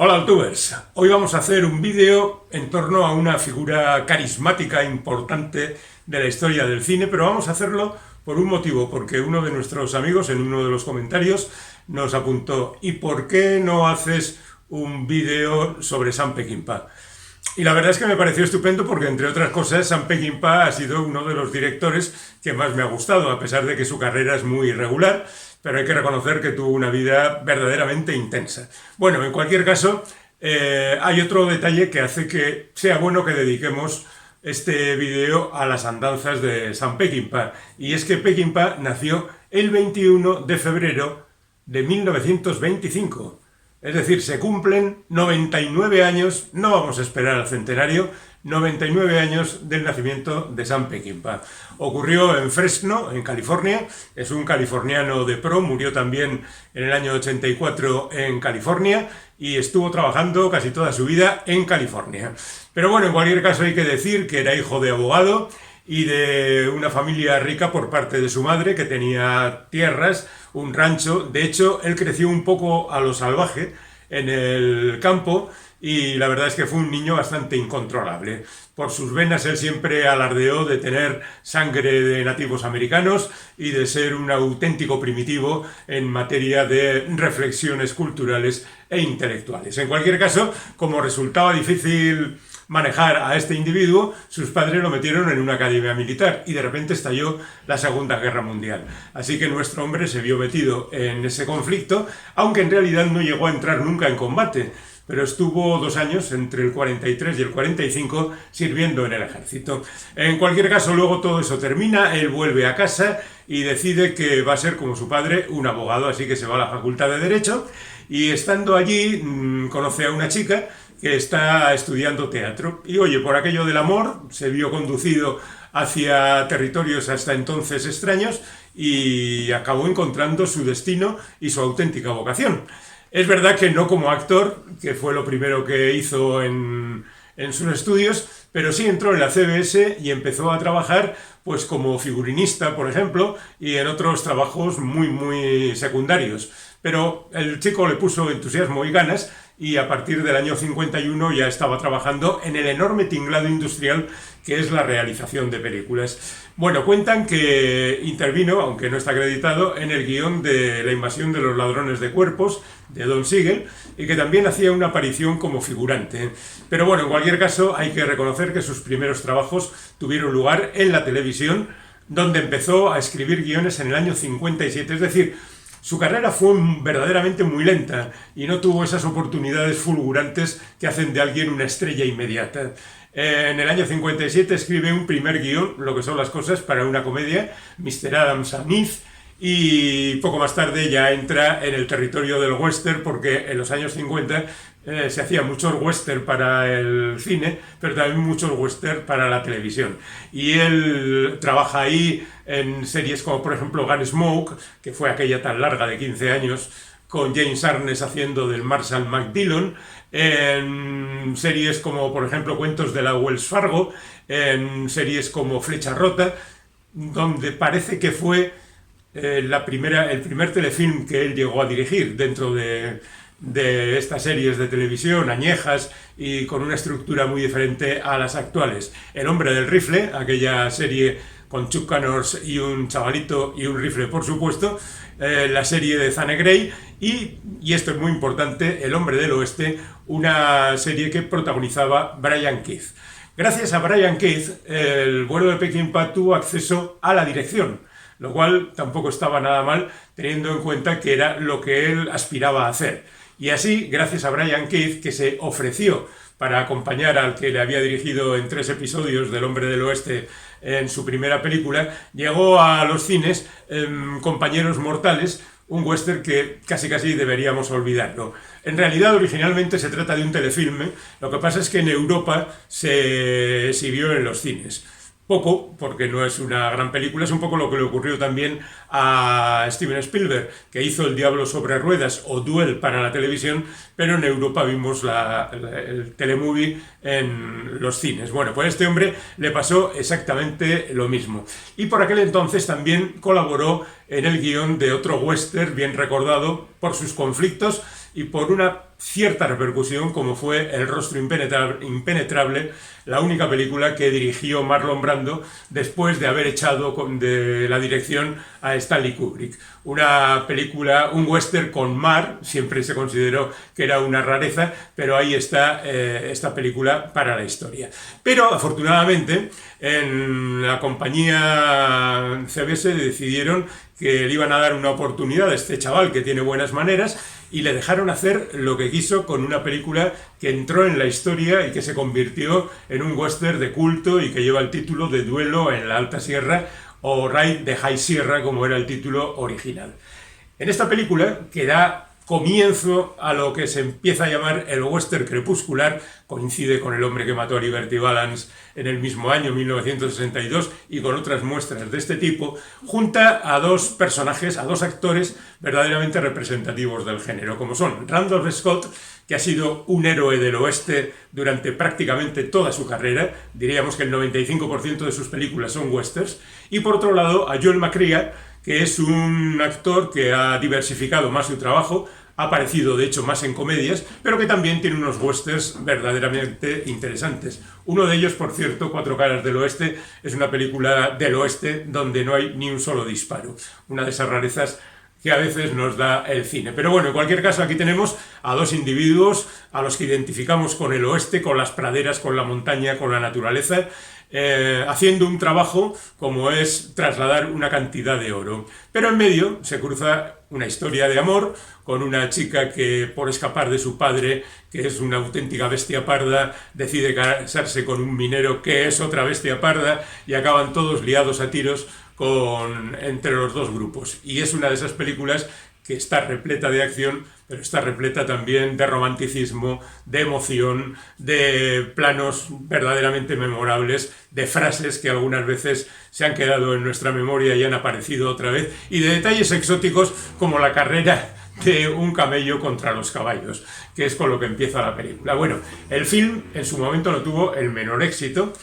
Hola Altubers, hoy vamos a hacer un vídeo en torno a una figura carismática importante de la historia del cine, pero vamos a hacerlo por un motivo, porque uno de nuestros amigos en uno de los comentarios nos apuntó: ¿y por qué no haces un vídeo sobre Sam Peckinpah? Y la verdad es que me pareció estupendo porque, entre otras cosas, Sam Peckinpah ha sido uno de los directores que más me ha gustado, a pesar de que su carrera es muy irregular, pero hay que reconocer que tuvo una vida verdaderamente intensa. Bueno, en cualquier caso, hay otro detalle que hace que sea bueno que dediquemos este vídeo a las andanzas de Sam Peckinpah, y es que Peckinpah nació el 21 de febrero de 1925. Es decir, se cumplen 99 años, no vamos a esperar al centenario, 99 años del nacimiento de Sam Peckinpah. Ocurrió en Fresno, en California. Es un californiano de pro, murió también en el año 84 en California y estuvo trabajando casi toda su vida en California. Pero bueno, en cualquier caso hay que decir que era hijo de abogado y de una familia rica por parte de su madre, que tenía tierras, un rancho. De hecho, él creció un poco a lo salvaje en el campo y la verdad es que fue un niño bastante incontrolable. Por sus venas él siempre alardeó de tener sangre de nativos americanos y de ser un auténtico primitivo en materia de reflexiones culturales e intelectuales. En cualquier caso, como resultaba difícil manejar a este individuo, sus padres lo metieron en una academia militar y de repente estalló la Segunda Guerra Mundial. Así que nuestro hombre se vio metido en ese conflicto, aunque en realidad no llegó a entrar nunca en combate, pero estuvo 2 años, entre el 43 y el 45, sirviendo en el ejército. En cualquier caso, luego todo eso termina, él vuelve a casa y decide que va a ser, como su padre, un abogado, así que se va a la Facultad de Derecho y, estando allí, conoce a una chica que está estudiando teatro. Y oye, por aquello del amor, se vio conducido hacia territorios hasta entonces extraños y acabó encontrando su destino y su auténtica vocación. Es verdad que no como actor, que fue lo primero que hizo en sus estudios, pero sí entró en la CBS y empezó a trabajar pues como figurinista, por ejemplo, y en otros trabajos muy secundarios. Pero el chico le puso entusiasmo y ganas, y a partir del año 51 ya estaba trabajando en el enorme tinglado industrial que es la realización de películas. Bueno, cuentan que intervino, aunque no está acreditado, en el guión de La invasión de los ladrones de cuerpos, de Don Siegel, y que también hacía una aparición como figurante. Pero bueno, en cualquier caso, hay que reconocer que sus primeros trabajos tuvieron lugar en la televisión, donde empezó a escribir guiones en el año 57, es decir, su carrera fue verdaderamente muy lenta y no tuvo esas oportunidades fulgurantes que hacen de alguien una estrella inmediata. En el año 57 escribe un primer guión, Lo que son las cosas, para una comedia, Mr. Adams and Eve, y poco más tarde ya entra en el territorio del western, porque en los años 50 se hacía mucho western para el cine, pero también mucho western para la televisión. Y él trabaja ahí en series como, por ejemplo, Gunsmoke, que fue aquella tan larga de 15 años, con James Arness haciendo del Marshal McDillon, en series como, por ejemplo, Cuentos de la Wells Fargo, en series como Flecha Rota, donde parece que fue el primer telefilm que él llegó a dirigir dentro de estas series de televisión añejas y con una estructura muy diferente a las actuales. El hombre del rifle, aquella serie con Chuck Connors y un chavalito y un rifle, por supuesto, la serie de Zane Grey y esto es muy importante, El hombre del oeste, una serie que protagonizaba Brian Keith. Gracias a Brian Keith, el bueno de Peckinpah tuvo acceso a la dirección, lo cual tampoco estaba nada mal, teniendo en cuenta que era lo que él aspiraba a hacer. Y así, gracias a Brian Keith, que se ofreció para acompañar al que le había dirigido en 3 episodios del Hombre del Oeste en su primera película, llegó a los cines Compañeros Mortales, un western que casi deberíamos olvidarlo. En realidad, originalmente se trata de un telefilme, lo que pasa es que en Europa se exhibió en los cines. Poco, porque no es una gran película, es un poco lo que le ocurrió también a Steven Spielberg, que hizo El diablo sobre ruedas o Duel para la televisión, pero en Europa vimos el telemovie en los cines. Bueno, pues a este hombre le pasó exactamente lo mismo. Y por aquel entonces también colaboró en el guión de otro western bien recordado por sus conflictos, y por una cierta repercusión como fue El rostro impenetrable, la única película que dirigió Marlon Brando después de haber echado de la dirección a Stanley Kubrick. Una película, un western con mar, siempre se consideró que era una rareza, pero ahí está esta película para la historia. Pero afortunadamente en la compañía CBS decidieron que le iban a dar una oportunidad a este chaval que tiene buenas maneras y le dejaron hacer lo que quiso con una película que entró en la historia y que se convirtió en un western de culto y que lleva el título de Duelo en la Alta Sierra o Raid de High Sierra, como era el título original. En esta película, que da comienzo a lo que se empieza a llamar el western crepuscular, coincide con El hombre que mató a Liberty Balance en el mismo año, 1962, y con otras muestras de este tipo, junta a dos personajes, a dos actores verdaderamente representativos del género, como son Randolph Scott, que ha sido un héroe del oeste durante prácticamente toda su carrera, diríamos que el 95% de sus películas son westerns, y por otro lado a Joel McCrea, que es un actor que ha diversificado más su trabajo, ha aparecido de hecho más en comedias, pero que también tiene unos westerns verdaderamente interesantes. Uno de ellos, por cierto, Cuatro caras del oeste, es una película del oeste donde no hay ni un solo disparo. Una de esas rarezas que a veces nos da el cine. Pero bueno, en cualquier caso, aquí tenemos a dos individuos a los que identificamos con el oeste, con las praderas, con la montaña, con la naturaleza, haciendo un trabajo como es trasladar una cantidad de oro. Pero en medio se cruza una historia de amor con una chica que, por escapar de su padre, que es una auténtica bestia parda, decide casarse con un minero que es otra bestia parda y acaban todos liados a tiros entre los dos grupos. Y es una de esas películas que está repleta de acción, pero está repleta también de romanticismo, de emoción, de planos verdaderamente memorables, de frases que algunas veces se han quedado en nuestra memoria y han aparecido otra vez, y de detalles exóticos como la carrera de un camello contra los caballos, que es con lo que empieza la película. Bueno, el film en su momento no tuvo el menor éxito.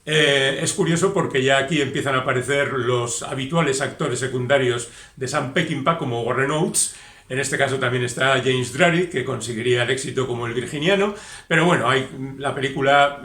Es curioso porque ya aquí empiezan a aparecer los habituales actores secundarios de Sam Peckinpah como Warren Oates. En este caso también está James Drury, que conseguiría el éxito como el virginiano, pero bueno, la película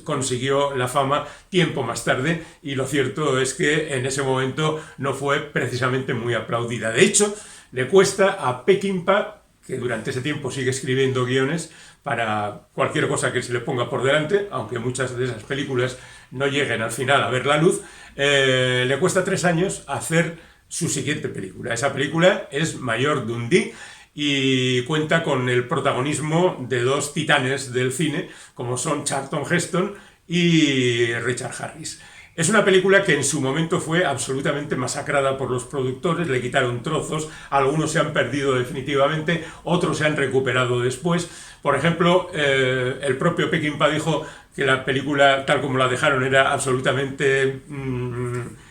consiguió la fama tiempo más tarde y lo cierto es que en ese momento no fue precisamente muy aplaudida. De hecho, le cuesta a Peckinpah, que durante ese tiempo sigue escribiendo guiones para cualquier cosa que se le ponga por delante, aunque muchas de esas películas no lleguen al final a ver la luz, le cuesta 3 años hacer su siguiente película. Esa película es Mayor Dundee y cuenta con el protagonismo de dos titanes del cine, como son Charlton Heston y Richard Harris. Es una película que en su momento fue absolutamente masacrada por los productores, le quitaron trozos, algunos se han perdido definitivamente, otros se han recuperado después. Por ejemplo, el propio Peckinpah dijo que la película, tal como la dejaron, era absolutamente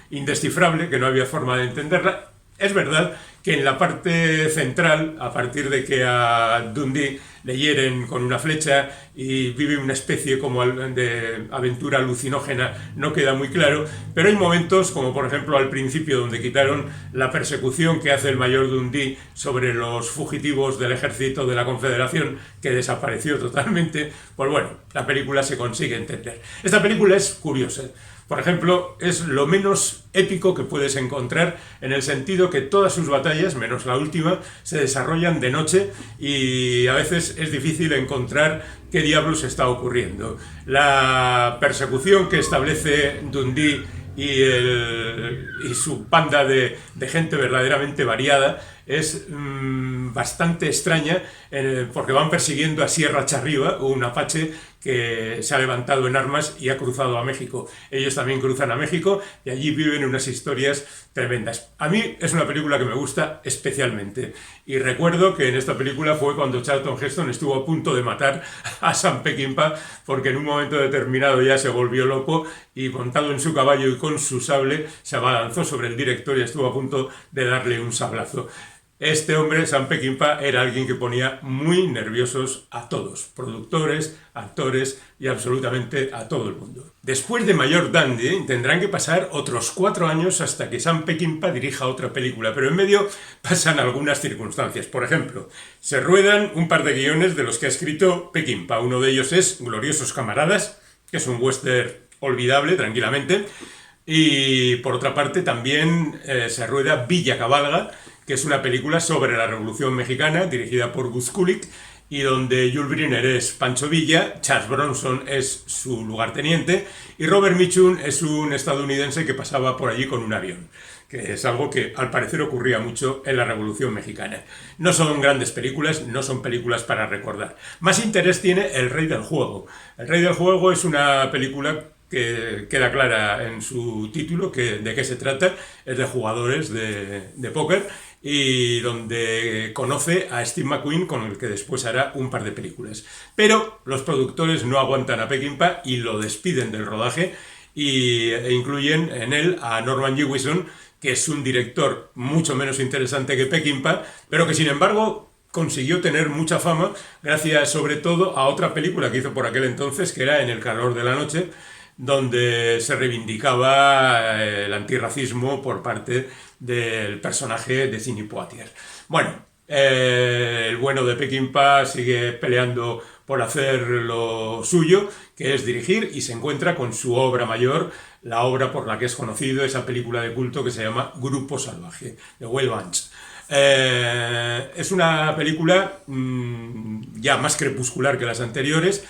indescifrable, que no había forma de entenderla. Es verdad que en la parte central, a partir de que a Dundee le hieren con una flecha y vive una especie como de aventura alucinógena, no queda muy claro, pero hay momentos, como por ejemplo al principio, donde quitaron la persecución que hace el mayor Dundee sobre los fugitivos del ejército de la Confederación, que desapareció totalmente. Pues bueno, la película se consigue entender. Esta película es curiosa. Por ejemplo, es lo menos épico que puedes encontrar en el sentido que todas sus batallas, menos la última, se desarrollan de noche y a veces es difícil encontrar qué diablos está ocurriendo. La persecución que establece Dundee y su banda de gente verdaderamente variada es bastante extraña porque van persiguiendo a Sierra Charriba, un apache que se ha levantado en armas y ha cruzado a México. Ellos también cruzan a México y allí viven unas historias tremendas. A mí es una película que me gusta especialmente y recuerdo que en esta película fue cuando Charlton Heston estuvo a punto de matar a Sam Peckinpah porque en un momento determinado ya se volvió loco y montado en su caballo y con su sable se abalanzó sobre el director y estuvo a punto de darle un sablazo. Este hombre, Sam Peckinpah, era alguien que ponía muy nerviosos a todos, productores, actores y absolutamente a todo el mundo. Después de Mayor Dandy tendrán que pasar otros 4 años hasta que Sam Peckinpah dirija otra película, pero en medio pasan algunas circunstancias. Por ejemplo, se ruedan un par de guiones de los que ha escrito Peckinpah. Uno de ellos es Gloriosos Camaradas, que es un western olvidable, tranquilamente. Y por otra parte también se rueda Villa Cabalga, que es una película sobre la Revolución Mexicana, dirigida por Gus Kulick, y donde Yul Brynner es Pancho Villa, Charles Bronson es su lugarteniente, y Robert Mitchum es un estadounidense que pasaba por allí con un avión, que es algo que al parecer ocurría mucho en la Revolución Mexicana. No son grandes películas, no son películas para recordar. Más interés tiene El Rey del Juego. El Rey del Juego es una película que queda clara en su título de qué se trata. Es de jugadores de póker y donde conoce a Steve McQueen, con el que después hará un par de películas. Pero los productores no aguantan a Peckinpah y lo despiden del rodaje e incluyen en él a Norman Jewison, que es un director mucho menos interesante que Peckinpah, pero que sin embargo consiguió tener mucha fama gracias sobre todo a otra película que hizo por aquel entonces, que era En el calor de la noche, donde se reivindicaba el antirracismo por parte del personaje de Sidney Poitier. Bueno, el bueno de Peckinpah sigue peleando por hacer lo suyo, que es dirigir, y se encuentra con su obra mayor, la obra por la que es conocido, esa película de culto que se llama Grupo Salvaje, de Will Bunch. Es una película ya más crepuscular que las anteriores,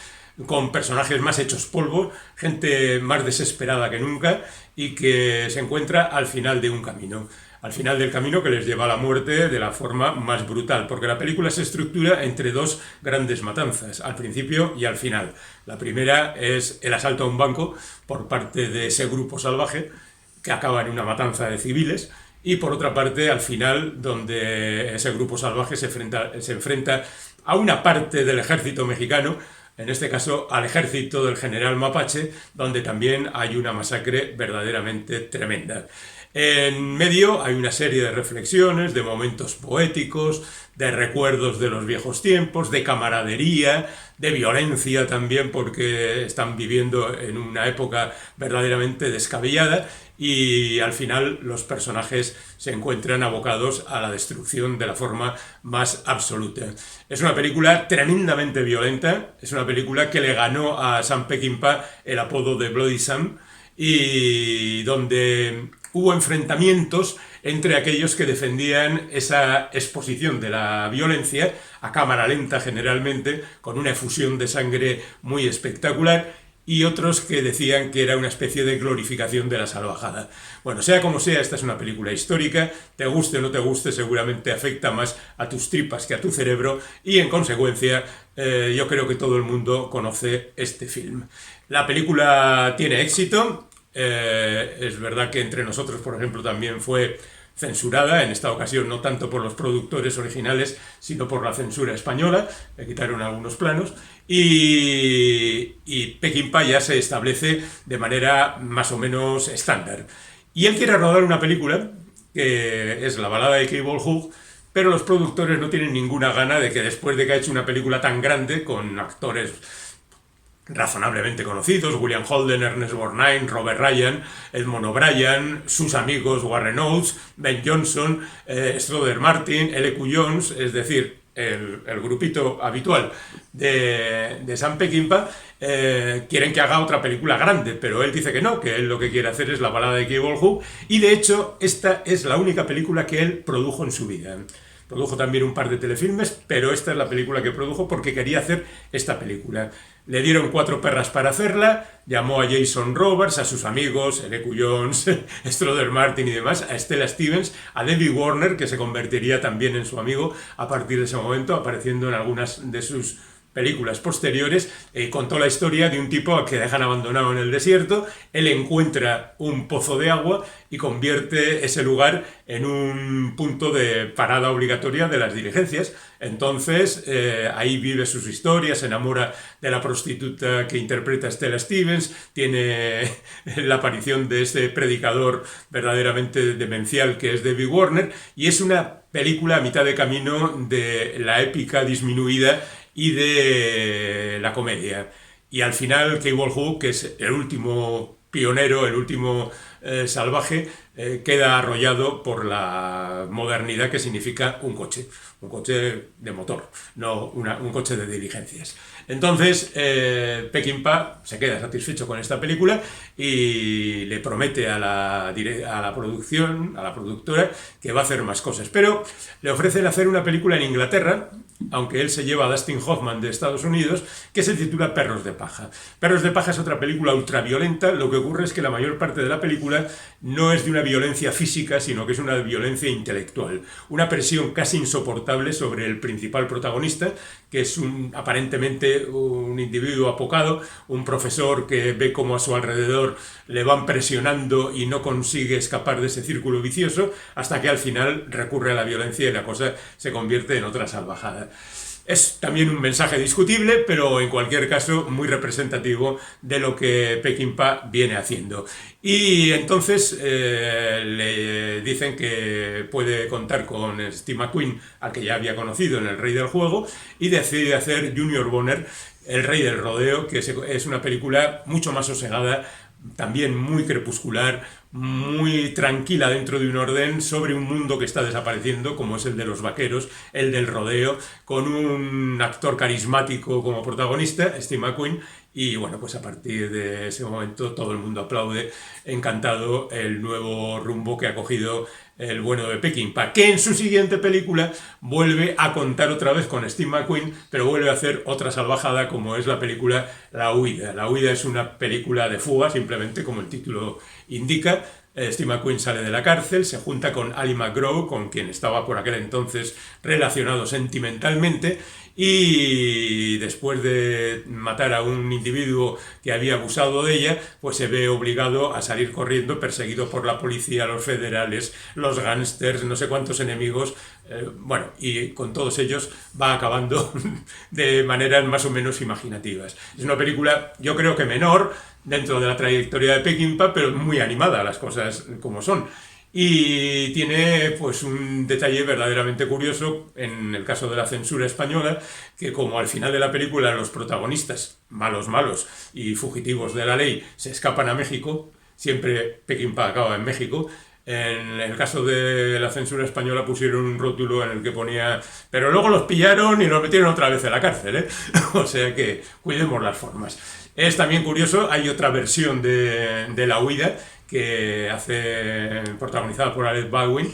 con personajes más hechos polvo, gente más desesperada que nunca y que se encuentra al final de un camino. Al final del camino que les lleva a la muerte de la forma más brutal, porque la película se estructura entre dos grandes matanzas, al principio y al final. La primera es el asalto a un banco por parte de ese grupo salvaje, que acaba en una matanza de civiles, y por otra parte al final, donde ese grupo salvaje se enfrenta a una parte del ejército mexicano, en este caso al ejército del general Mapache, donde también hay una masacre verdaderamente tremenda. En medio hay una serie de reflexiones, de momentos poéticos, de recuerdos de los viejos tiempos, de camaradería, de violencia también, porque están viviendo en una época verdaderamente descabellada, y al final los personajes se encuentran abocados a la destrucción de la forma más absoluta. Es una película tremendamente violenta, es una película que le ganó a Sam Peckinpah el apodo de Bloody Sam, y donde hubo enfrentamientos entre aquellos que defendían esa exposición de la violencia a cámara lenta generalmente, con una efusión de sangre muy espectacular, y otros que decían que era una especie de glorificación de la salvajada. Bueno, sea como sea, esta es una película histórica, te guste o no te guste, seguramente afecta más a tus tripas que a tu cerebro, y en consecuencia yo creo que todo el mundo conoce este film. La película tiene éxito, es verdad que entre nosotros, por ejemplo, también fue censurada, en esta ocasión no tanto por los productores originales, sino por la censura española, le quitaron algunos planos, y Peckinpah ya se establece de manera más o menos estándar. Y él quiere rodar una película, que es La balada de Cable Hook, pero los productores no tienen ninguna gana de que después de que ha hecho una película tan grande, con actores razonablemente conocidos, William Holden, Ernest Borgnine, Robert Ryan, Edmond O'Brien, sus amigos Warren Oates, Ben Johnson, Strother Martin, L.Q. Jones, es decir, el grupito habitual de Sam Peckinpah, quieren que haga otra película grande, pero él dice que no, que él lo que quiere hacer es La balada de Cable Hook, y de hecho esta es la única película que él produjo en su vida. Produjo también un par de telefilmes, pero esta es la película que produjo porque quería hacer esta película. Le dieron 4 perras para hacerla, llamó a Jason Robards, a sus amigos, L.Q. Jones, Strother Martin y demás, a Stella Stevens, a David Warner, que se convertiría también en su amigo a partir de ese momento, apareciendo en algunas de sus películas posteriores. Contó la historia de un tipo al que dejan abandonado en el desierto, él encuentra un pozo de agua y convierte ese lugar en un punto de parada obligatoria de las diligencias. Entonces ahí vive sus historias, se enamora de la prostituta que interpreta Stella Stevens, tiene la aparición de ese predicador verdaderamente demencial que es David Warner, y es una película a mitad de camino de la épica disminuida y de la comedia. Y al final Cable Hook, que es el último pionero, el último salvaje, queda arrollado por la modernidad que significa un coche de motor, no un coche de diligencias. Entonces, Peckinpah se queda satisfecho con esta película y le promete a la producción, a la productora, que va a hacer más cosas. Pero le ofrecen hacer una película en Inglaterra, aunque él se lleva a Dustin Hoffman de Estados Unidos, que se titula Perros de paja. Perros de paja es otra película ultraviolenta. Lo que ocurre es que la mayor parte de la película no es de una violencia física, sino que es una violencia intelectual. Una presión casi insoportable sobre el principal protagonista, que es aparentemente un individuo apocado, un profesor que ve cómo a su alrededor le van presionando y no consigue escapar de ese círculo vicioso, hasta que al final recurre a la violencia y la cosa se convierte en otra salvajada. Es también un mensaje discutible, pero en cualquier caso muy representativo de lo que Peckinpah viene haciendo. Y entonces le dicen que puede contar con Steve McQueen, al que ya había conocido en El Rey del Juego, y decide hacer Junior Bonner, El Rey del Rodeo, que es una película mucho más sosegada, también muy crepuscular, muy tranquila dentro de un orden, sobre un mundo que está desapareciendo, como es el de los vaqueros, el del rodeo, con un actor carismático como protagonista, Steve McQueen, y bueno, pues a partir de ese momento todo el mundo aplaude, encantado, el nuevo rumbo que ha cogido el bueno de Peckinpah, que en su siguiente película vuelve a contar otra vez con Steve McQueen, pero vuelve a hacer otra salvajada, como es la película La Huida. La Huida es una película de fuga, simplemente como el título indica. Steve McQueen sale de la cárcel, se junta con Ali McGraw, con quien estaba por aquel entonces relacionado sentimentalmente, y después de matar a un individuo que había abusado de ella, pues se ve obligado a salir corriendo, perseguido por la policía, los federales, los gángsters, no sé cuántos enemigos, bueno, y con todos ellos va acabando de maneras más o menos imaginativas. Es una película, yo creo que menor dentro de la trayectoria de Peckinpah, pero muy animada, las cosas como son. Y tiene pues un detalle verdaderamente curioso en el caso de la censura española, que como al final de la película los protagonistas, malos y fugitivos de la ley, se escapan a México, siempre Peckinpah acaba en México. En el caso de la censura española pusieron un rótulo en el que ponía pero luego los pillaron y los metieron otra vez en la cárcel, ¿eh? O sea que cuidemos las formas. Es también curioso, hay otra versión de La Huida que protagonizada por Alec Baldwin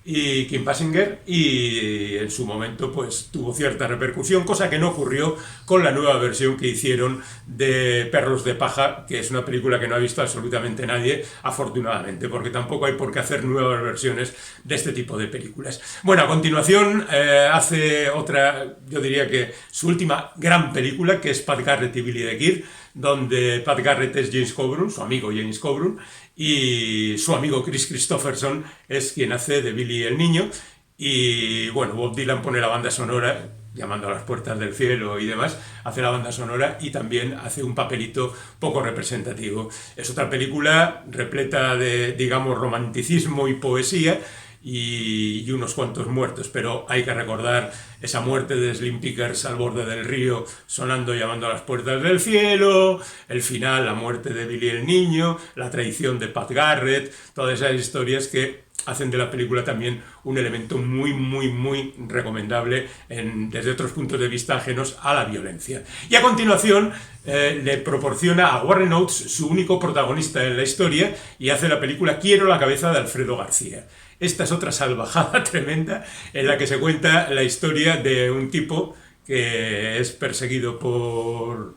y Kim Basinger, y en su momento pues tuvo cierta repercusión, cosa que no ocurrió con la nueva versión que hicieron de Perros de paja, que es una película que no ha visto absolutamente nadie, afortunadamente, porque tampoco hay por qué hacer nuevas versiones de este tipo de películas. Bueno, a continuación hace otra, yo diría que su última gran película, que es Pat Garrett y Billy the Kid, donde Pat Garrett es James Coburn, su amigo James Coburn, y su amigo Chris Christopherson es quien hace de Billy el niño. Y bueno, Bob Dylan pone la banda sonora, llamando a las puertas del cielo y demás, hace la banda sonora y también hace un papelito poco representativo. Es otra película repleta de, digamos, romanticismo y poesía, y unos cuantos muertos, pero hay que recordar esa muerte de Slim Pickers al borde del río sonando, llamando a las puertas del cielo, el final, la muerte de Billy el niño, la traición de Pat Garrett, todas esas historias que hacen de la película también un elemento muy recomendable desde otros puntos de vista ajenos a la violencia. Y a continuación le proporciona a Warren Oates su único protagonista en la historia y hace la película Quiero la cabeza de Alfredo García. Esta es otra salvajada tremenda en la que se cuenta la historia de un tipo que es perseguido por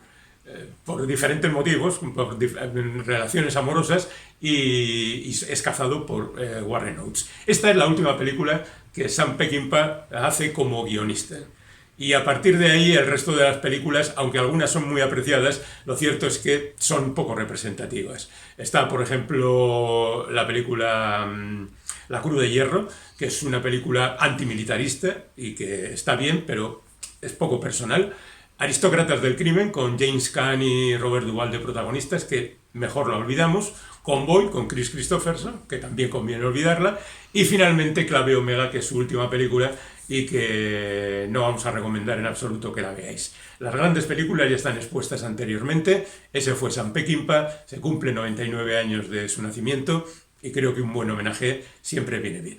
diferentes motivos, por relaciones amorosas, y es cazado por Warren Oates. Esta es la última película que Sam Peckinpah hace como guionista. Y a partir de ahí el resto de las películas, aunque algunas son muy apreciadas, lo cierto es que son poco representativas. Está, por ejemplo, la película La Cruz de Hierro, que es una película antimilitarista y que está bien, pero es poco personal. Aristócratas del crimen, con James Caan y Robert Duvall de protagonistas, que mejor lo olvidamos. Convoy, con Chris Christopherson, que también conviene olvidarla, y finalmente Clave Omega, que es su última película y que no vamos a recomendar en absoluto que la veáis. Las grandes películas ya están expuestas anteriormente, ese fue Sam Peckinpah, se cumple 99 años de su nacimiento y creo que un buen homenaje siempre viene bien.